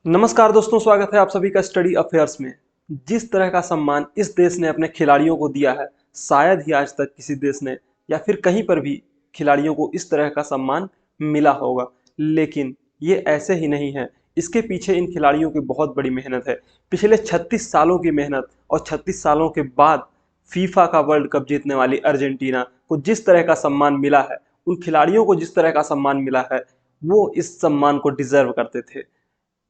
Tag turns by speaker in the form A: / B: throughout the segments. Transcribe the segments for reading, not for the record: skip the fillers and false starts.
A: नमस्कार दोस्तों, स्वागत है आप सभी का स्टडी अफेयर्स में। जिस तरह का सम्मान इस देश ने अपने खिलाड़ियों को दिया है, शायद ही आज तक किसी देश ने या फिर कहीं पर भी खिलाड़ियों को इस तरह का सम्मान मिला होगा। लेकिन ये ऐसे ही नहीं है, इसके पीछे इन खिलाड़ियों की बहुत बड़ी मेहनत है। पिछले 36 सालों की मेहनत और 36 सालों के बाद फीफा का वर्ल्ड कप जीतने वाली अर्जेंटीना को जिस तरह का सम्मान मिला है, उन खिलाड़ियों को जिस तरह का सम्मान मिला है, वो इस सम्मान को डिजर्व करते थे।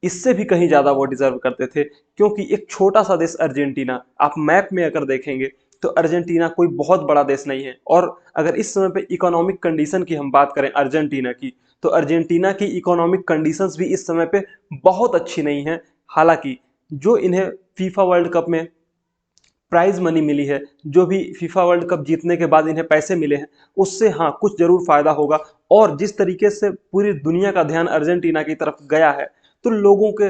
A: इससे भी कहीं ज़्यादा वो डिजर्व करते थे, क्योंकि एक छोटा सा देश अर्जेंटीना, आप मैप में अगर देखेंगे तो अर्जेंटीना कोई बहुत बड़ा देश नहीं है। और अगर इस समय पे इकोनॉमिक कंडीशन की हम बात करें अर्जेंटीना की, तो अर्जेंटीना की इकोनॉमिक कंडीशंस भी इस समय पे बहुत अच्छी नहीं है। हालांकि जो इन्हें फीफा वर्ल्ड कप में प्राइज मनी मिली है, जो भी फीफा वर्ल्ड कप जीतने के बाद इन्हें पैसे मिले हैं, उससे हाँ कुछ जरूर फायदा होगा। और जिस तरीके से पूरी दुनिया का ध्यान अर्जेंटीना की तरफ गया है, तो लोगों के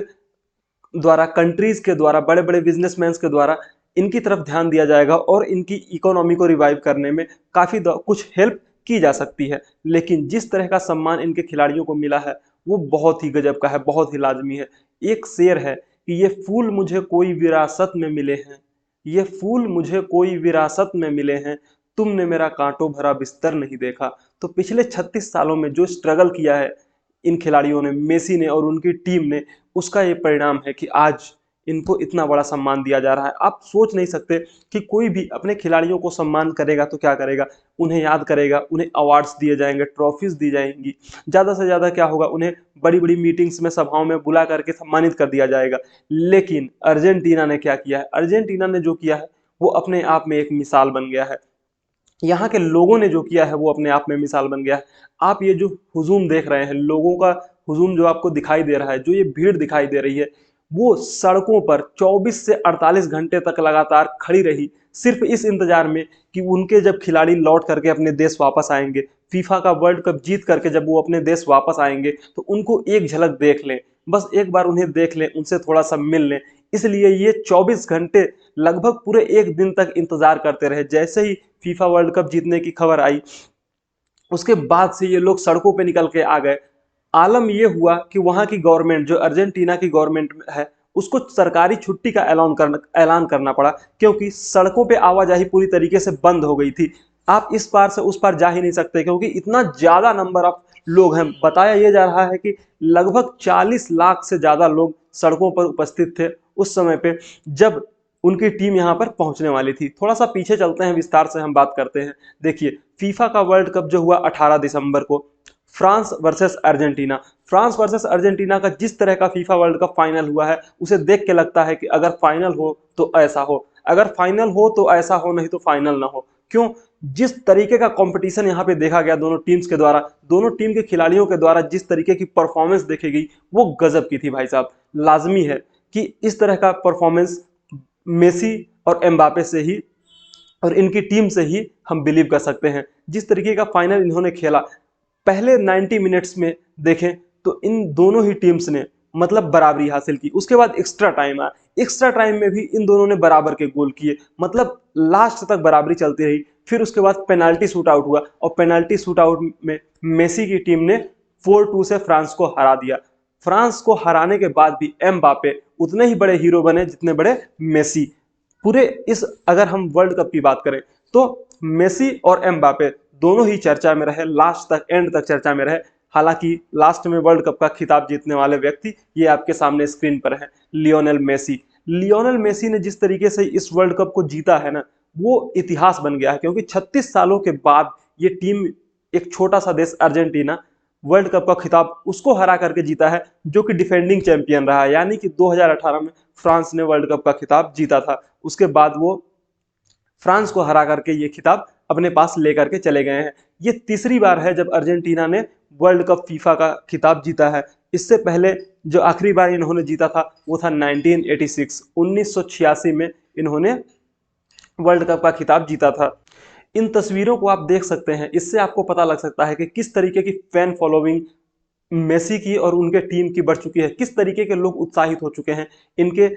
A: द्वारा, कंट्रीज के द्वारा, बड़े बड़े बिजनेसमैन के द्वारा इनकी तरफ ध्यान दिया जाएगा और इनकी इकोनॉमी को रिवाइव करने में काफ़ी कुछ हेल्प की जा सकती है। लेकिन जिस तरह का सम्मान इनके खिलाड़ियों को मिला है, वो बहुत ही गजब का है, बहुत ही लाजमी है। एक शेर है कि ये फूल मुझे कोई विरासत में मिले हैं, ये फूल मुझे कोई विरासत में मिले हैं, तुमने मेरा कांटों भरा बिस्तर नहीं देखा। तो पिछले 36 सालों में जो स्ट्रगल किया है इन खिलाड़ियों ने, मेसी ने और उनकी टीम ने, उसका ये परिणाम है कि आज इनको इतना बड़ा सम्मान दिया जा रहा है। आप सोच नहीं सकते कि कोई भी अपने खिलाड़ियों को सम्मान करेगा तो क्या करेगा, उन्हें याद करेगा, उन्हें अवार्ड्स दिए जाएंगे, ट्रॉफीज दी जाएंगी, ज़्यादा से ज़्यादा क्या होगा, उन्हें बड़ी बड़ी मीटिंग्स में, सभाओं में बुला करके सम्मानित कर दिया जाएगा। लेकिन अर्जेंटीना ने क्या किया है, अर्जेंटीना ने जो किया है वो अपने आप में एक मिसाल बन गया है। यहाँ के लोगों ने जो किया है वो अपने आप में मिसाल बन गया है। आप ये जो हुजूम देख रहे हैं, लोगों का हुजूम जो आपको दिखाई दे रहा है, जो ये भीड़ दिखाई दे रही है, वो सड़कों पर 24 से 48 घंटे तक लगातार खड़ी रही, सिर्फ इस इंतजार में कि उनके जब खिलाड़ी लौट करके अपने देश वापस आएंगे, फीफा का वर्ल्ड कप जीत करके जब वो अपने देश वापस आएंगे, तो उनको एक झलक देख लें, बस एक बार उन्हें देख लें, उनसे थोड़ा सा मिल लें। इसलिए ये 24 घंटे, लगभग पूरे एक दिन तक इंतजार करते रहे। जैसे ही फीफा वर्ल्ड कप जीतने की खबर आई, उसके बाद से ये लोग सड़कों पे निकल के आ गए। आलम ये हुआ कि वहां की गवर्नमेंट, जो अर्जेंटीना की गवर्नमेंट है, उसको सरकारी छुट्टी का ऐलान करना पड़ा, क्योंकि सड़कों पे आवाजाही पूरी तरीके से बंद हो गई थी। आप इस पार से उस पार जा ही नहीं सकते, क्योंकि इतना ज्यादा नंबर ऑफ लोग हैं। बताया यह जा रहा है कि लगभग 40 लाख से ज्यादा लोग सड़कों पर उपस्थित थे उस समय पे, जब उनकी टीम यहां पर पहुंचने वाली थी। थोड़ा सा पीछे चलते हैं, विस्तार से हम बात करते हैं। देखिए, फीफा का वर्ल्ड कप जो हुआ 18 दिसंबर को, France versus Argentina, France versus Argentina का जिस तरह का फीफा वर्ल्ड कप फाइनल हुआ है, उसे देख के लगता है कि अगर फाइनल हो तो ऐसा हो, अगर फाइनल हो तो ऐसा हो, नहीं तो फाइनल ना हो। क्यों? जिस तरीके का कंपटीशन यहाँ पे देखा गया दोनों टीम्स के द्वारा, दोनों टीम के खिलाड़ियों के द्वारा जिस तरीके की परफॉर्मेंस देखी गई, वो गजब की थी भाई साहब। लाजमी है कि इस तरह का परफॉर्मेंस मेसी और एम्बापे से ही और इनकी टीम से ही हम बिलीव कर सकते हैं। जिस तरीके का फाइनल इन्होंने खेला, पहले 90 मिनट्स में देखें तो इन दोनों ही टीम्स ने मतलब बराबरी हासिल की। उसके बाद एक्स्ट्रा टाइम आया, एक्स्ट्रा टाइम में भी इन दोनों ने बराबर के गोल किए, मतलब लास्ट तक बराबरी चलती रही। फिर उसके बाद पेनाल्टी शूट आउट हुआ और पेनाल्टी शूट आउट में मेसी की टीम ने 4-2 से फ्रांस को हरा दिया। फ्रांस को हराने के बाद भी एम्बापे उतने ही बड़े हीरो बने जितने बड़े मेसी। पूरे इस, अगर हम वर्ल्ड कप की बात करें, तो मेसी और एम्बापे दोनों ही चर्चा में रहे, लास्ट तक, एंड तक चर्चा में रहे। हालांकि लास्ट में वर्ल्ड कप का खिताब जीतने वाले व्यक्ति ये आपके सामने स्क्रीन पर है, लियोनेल मेसी। लियोनेल मेसी ने जिस तरीके से इस वर्ल्ड कप को जीता है ना, वो इतिहास बन गया है। क्योंकि 36 सालों के बाद ये टीम, एक छोटा सा देश अर्जेंटीना, वर्ल्ड कप का खिताब उसको हरा करके जीता है जो कि डिफेंडिंग चैंपियन रहा है। यानी कि 2018 में फ्रांस ने वर्ल्ड कप का खिताब जीता था, उसके बाद वो फ्रांस को हरा करके ये खिताब अपने पास लेकर के चले गए हैं। ये तीसरी बार है जब अर्जेंटीना ने वर्ल्ड कप फीफा का खिताब जीता है। इससे पहले जो आखिरी बार इन्होंने जीता था वो था 1986, 1986 में इन्होंने वर्ल्ड कप का खिताब जीता था। इन तस्वीरों को आप देख सकते हैं, इससे आपको पता लग सकता है कि किस तरीके की फैन फॉलोइंग मेसी की और उनके टीम की बढ़ चुकी है, किस तरीके के लोग उत्साहित हो चुके हैं इनके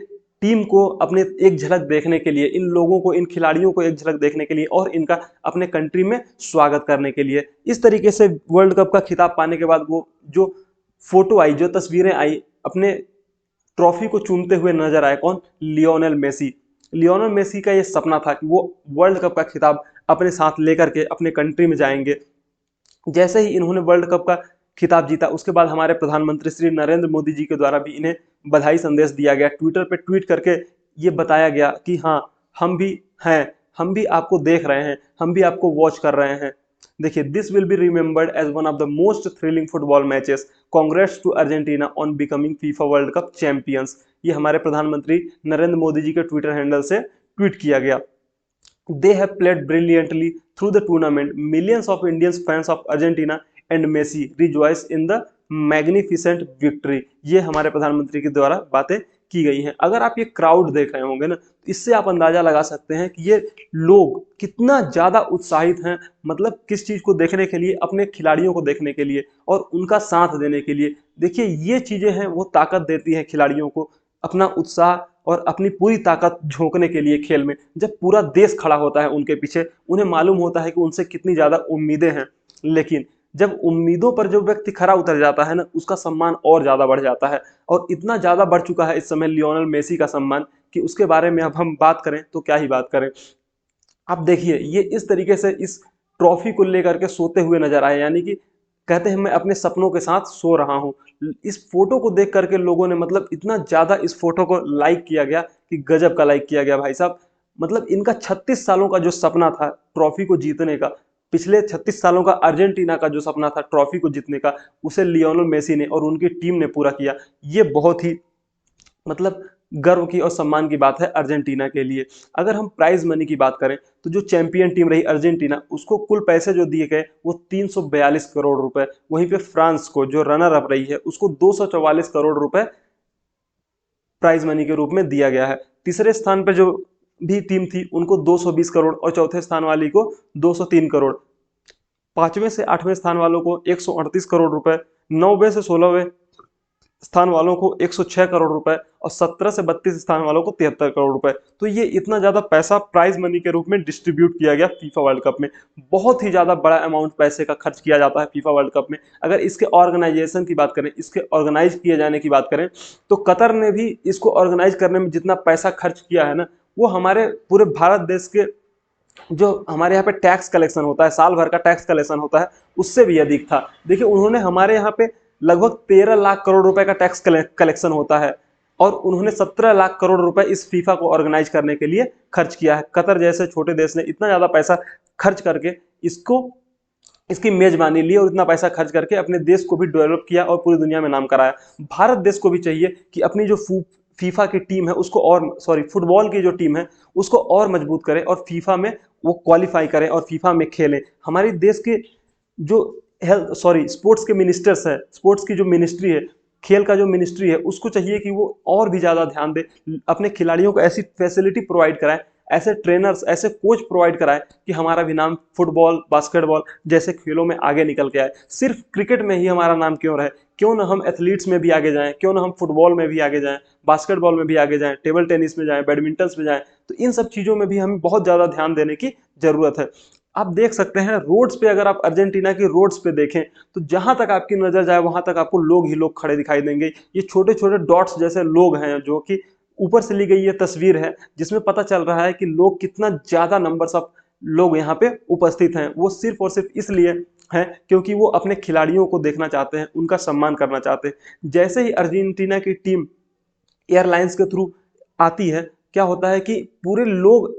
A: टीम को अपने एक झलक देखने के लिए, इन लोगों को, इन खिलाड़ियों को एक झलक देखने के लिए और इनका अपने कंट्री में स्वागत करने के लिए। इस तरीके से वर्ल्ड कप का खिताब पाने के बाद वो जो फोटो आई, जो तस्वीरें आई अपने ट्रॉफी को चूमते हुए नजर आए। कौन? Lionel Messi. लियोनेल मेसी का ये सपना था कि वो वर्ल्ड कप का खिताब अपने साथ लेकर के अपने कंट्री में जाएंगे। जैसे ही इन्होंने वर्ल्ड कप का खिताब जीता, उसके बाद हमारे प्रधानमंत्री श्री नरेंद्र मोदी जी के द्वारा भी इन्हें बधाई संदेश दिया गया। ट्विटर पे ट्वीट करके ये बताया गया कि हाँ, हम भी हैं, हम भी आपको देख रहे हैं, हम भी आपको वॉच कर रहे हैं। देखिए, this will be remembered as one of the most thrilling football matches. Congrats to Argentina on becoming FIFA World Cup champions. ये हमारे प्रधानमंत्री नरेंद्र मोदी जी के ट्विटर हैंडल से ट्वीट किया गया। They have played brilliantly through the tournament. Millions of Indian fans of Argentina and Messi rejoice in the magnificent victory. ये हमारे प्रधानमंत्री के द्वारा बातें की गई हैं। अगर आप ये क्राउड देख रहे होंगे ना, तो इससे आप अंदाजा लगा सकते हैं कि ये लोग कितना ज्यादा उत्साहित हैं, मतलब किस चीज को देखने के लिए, अपने खिलाड़ियों को देखने के लिए और उनका साथ देने के लिए। देखिए, ये चीजें हैं वो ताकत देती हैं खिलाड़ियों को अपना उत्साह और अपनी पूरी ताकत झोंकने के लिए खेल में। जब पूरा देश खड़ा होता है उनके पीछे, उन्हें मालूम होता है कि उनसे कितनी ज्यादा उम्मीदें हैं, लेकिन जब उम्मीदों पर जो व्यक्ति खरा उतर जाता है ना, उसका सम्मान और ज्यादा बढ़ जाता है। और इतना ज्यादा बढ़ चुका है इस समय लियोनेल मेसी का सम्मान कि उसके बारे में अब हम बात करें तो क्या ही बात करें। अब देखिए, ये इस तरीके से इस ट्रॉफी को लेकर के सोते हुए नजर आए, यानी कि कहते हैं मैं अपने सपनों के साथ सो रहा हूं। इस फोटो को देख करके लोगों ने मतलब इतना ज्यादा इस फोटो को लाइक किया गया कि गजब का लाइक किया गया भाई साहब। मतलब इनका 36 सालों का जो सपना था ट्रॉफी को जीतने का, पिछले 36 सालों का अर्जेंटीना का जो सपना था ट्रॉफी को जीतने का, उसे लियोनेल मेसी ने और उनकी टीम ने पूरा किया। ये बहुत ही मतलब गर्व की और सम्मान की बात है अर्जेंटीना के लिए। अगर हम प्राइज मनी की बात करें तो जो चैंपियन टीम रही अर्जेंटीना, उसको कुल पैसे जो दिए गए वो 342 करोड़ रुपए। वहीं पे फ्रांस को जो रनर अप रही है उसको 244 करोड़ रुपए प्राइज मनी के रूप में दिया गया है। तीसरे स्थान पर जो भी टीम थी उनको 220 करोड़ और चौथे स्थान वाली को 203 करोड़। पांचवें से आठवें स्थान वालों को 138 करोड़ रुपए, नौवें से 16वें स्थान वालों को 106 करोड़ रुपए और 17 से 32 स्थान वालों को 73 करोड़ रुपए। तो ये इतना ज्यादा पैसा प्राइज मनी के रूप में डिस्ट्रीब्यूट किया गया फीफा वर्ल्ड कप में। बहुत ही ज्यादा बड़ा अमाउंट पैसे का खर्च किया जाता है फीफा वर्ल्ड कप में। अगर इसके ऑर्गेनाइजेशन की बात करें, इसके ऑर्गेनाइज किए जाने की बात करें, तो कतर ने भी इसको ऑर्गेनाइज करने में जितना पैसा खर्च किया है ना, वो हमारे पूरे भारत देश के जो हमारे यहाँ पे टैक्स कलेक्शन होता है, साल भर का टैक्स कलेक्शन होता है, उससे भी अधिक था। देखिए, उन्होंने हमारे यहाँ पे लगभग 13 लाख करोड़ रुपए का टैक्स कलेक्शन होता है और उन्होंने 17 लाख करोड़ रुपए इस फीफा को ऑर्गेनाइज करने के लिए खर्च किया है। कतर जैसे छोटे देश ने इतना ज्यादा पैसा खर्च करके इसको इसकी मेजबानी ली और इतना पैसा खर्च करके अपने देश को भी डेवलप किया और पूरी दुनिया में नाम कराया। भारत देश को भी चाहिए कि अपनी जो फीफा की टीम है उसको और फुटबॉल की जो टीम है उसको और मजबूत करें और फीफा में वो क्वालिफाई करें और फीफा में खेलें। हमारे देश के जो स्पोर्ट्स के मिनिस्टर्स है, स्पोर्ट्स की जो मिनिस्ट्री है, खेल का जो मिनिस्ट्री है, उसको चाहिए कि वो और भी ज्यादा ध्यान दे, अपने खिलाड़ियों को ऐसी फैसिलिटी प्रोवाइड कराए, ऐसे ट्रेनर्स, ऐसे कोच प्रोवाइड कराए कि हमारा भी नाम फुटबॉल, बास्केटबॉल जैसे खेलों में आगे निकल के आए। सिर्फ क्रिकेट में ही हमारा नाम क्यों रहे, क्यों ना हम एथलीट्स में भी आगे जाएं, क्यों ना हम फुटबॉल में भी आगे जाएं, बास्केटबॉल में भी आगे जाएं, टेबल टेनिस में जाएं, बैडमिंटन में जाएं। तो इन सब चीजों में भी हमें बहुत ज्यादा ध्यान देने की जरूरत है। आप देख सकते हैं रोड्स पे, अगर आप अर्जेंटीना की रोड्स पे देखें तो जहां तक आपकी नजर जाए वहां तक आपको लोग ही लोग खड़े दिखाई देंगे। ये छोटे छोटे डॉट्स जैसे लोग हैं, जो कि ऊपर से ली गई ये तस्वीर है, जिसमें पता चल रहा है कि लोग कितना ज्यादा नंबर्स ऑफ लोग यहाँ पे उपस्थित हैं। वो सिर्फ और सिर्फ इसलिए हैं क्योंकि वो अपने खिलाड़ियों को देखना चाहते हैं, उनका सम्मान करना चाहते हैं। जैसे ही अर्जेंटीना की टीम एयरलाइंस के थ्रू आती है, क्या होता है कि पूरे लोग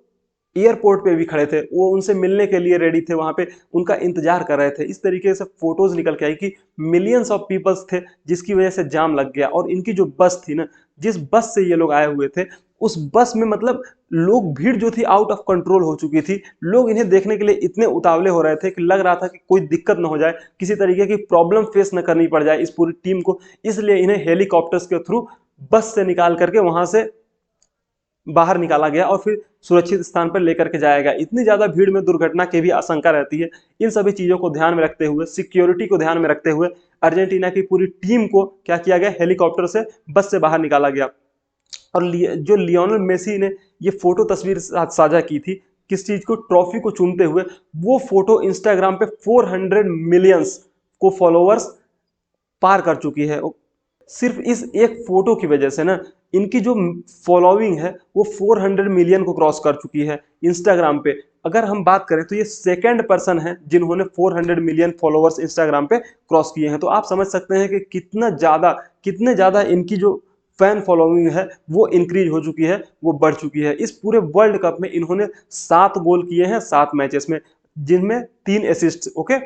A: एयरपोर्ट पे भी खड़े थे, वो उनसे मिलने के लिए रेडी थे, वहां पे उनका इंतजार कर रहे थे। इस तरीके से फोटोज निकल के आई कि मिलियंस ऑफ पीपल्स थे, जिसकी वजह से जाम लग गया। और इनकी जो बस थी ना, जिस बस से ये लोग आए हुए थे, उस बस में मतलब लोग, भीड़ जो थी आउट ऑफ कंट्रोल हो चुकी थी। लोग इन्हें देखने के लिए इतने उतावले हो रहे थे कि लग रहा था कि कोई दिक्कत ना हो जाए, किसी तरीके की प्रॉब्लम फेस न करनी पड़ जाए इस पूरी टीम को। इसलिए इन्हें हेलीकॉप्टर्स के थ्रू बस से निकाल करके वहां से बाहर निकाला गया और फिर सुरक्षित स्थान पर लेकर के जाया गया। इतनी ज्यादा भीड़ में दुर्घटना की भी आशंका रहती है। इन सभी चीजों को ध्यान में रखते हुए, सिक्योरिटी को ध्यान में रखते हुए, अर्जेंटीना की पूरी टीम को क्या किया गया, हेलीकॉप्टर से, बस से बाहर निकाला गया। और जो लियोनेल मेसी ने ये फोटो तस्वीर साझा की थी, किस चीज को, ट्रॉफी को चूमते हुए, वो फोटो इंस्टाग्राम पे 400 मिलियंस को फॉलोअर्स पार कर चुकी है। सिर्फ इस एक फोटो की वजह से ना इनकी जो फॉलोइंग है वो 400 मिलियन को क्रॉस कर चुकी है इंस्टाग्राम पे। अगर हम बात करें तो ये सेकंड पर्सन है जिन्होंने 400 मिलियन फॉलोअर्स इंस्टाग्राम पे क्रॉस किए हैं। तो आप समझ सकते हैं कि कितने ज्यादा इनकी जो फैन फॉलोइंग है वो इंक्रीज हो चुकी है, वो बढ़ चुकी है। इस पूरे वर्ल्ड कप में इन्होंने 7 गोल किए हैं 7 मैचेस में, जिनमें 3 असिस्ट। ओके,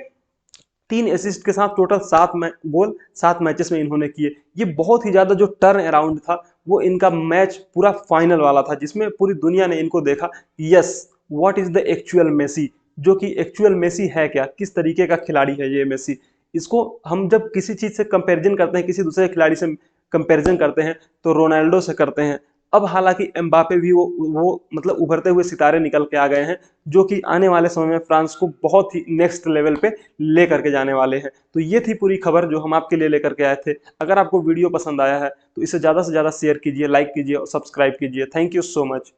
A: 3 असिस्ट के साथ टोटल 7 गोल 7 मैचेस में इन्होंने किए। ये बहुत ही ज्यादा जो टर्न अराउंड था वो इनका मैच पूरा फाइनल वाला था, जिसमें पूरी दुनिया ने इनको देखा। Yes, what is the actual Messi, जो कि एक्चुअल मेसी है क्या, किस तरीके का खिलाड़ी है ये मेसी। इसको हम जब किसी चीज से कंपैरिजन करते हैं, किसी दूसरे खिलाड़ी से कंपैरिजन करते हैं तो रोनाल्डो से करते हैं। अब हालांकि एम्बापे भी वो मतलब उभरते हुए सितारे निकल के आ गए हैं, जो कि आने वाले समय में फ्रांस को बहुत ही नेक्स्ट लेवल पे लेकर के जाने वाले हैं। तो ये थी पूरी खबर जो हम आपके लिए लेकर के आए थे। अगर आपको वीडियो पसंद आया है तो इसे ज़्यादा से ज़्यादा शेयर कीजिए, लाइक कीजिए और सब्सक्राइब कीजिए। Thank you so much.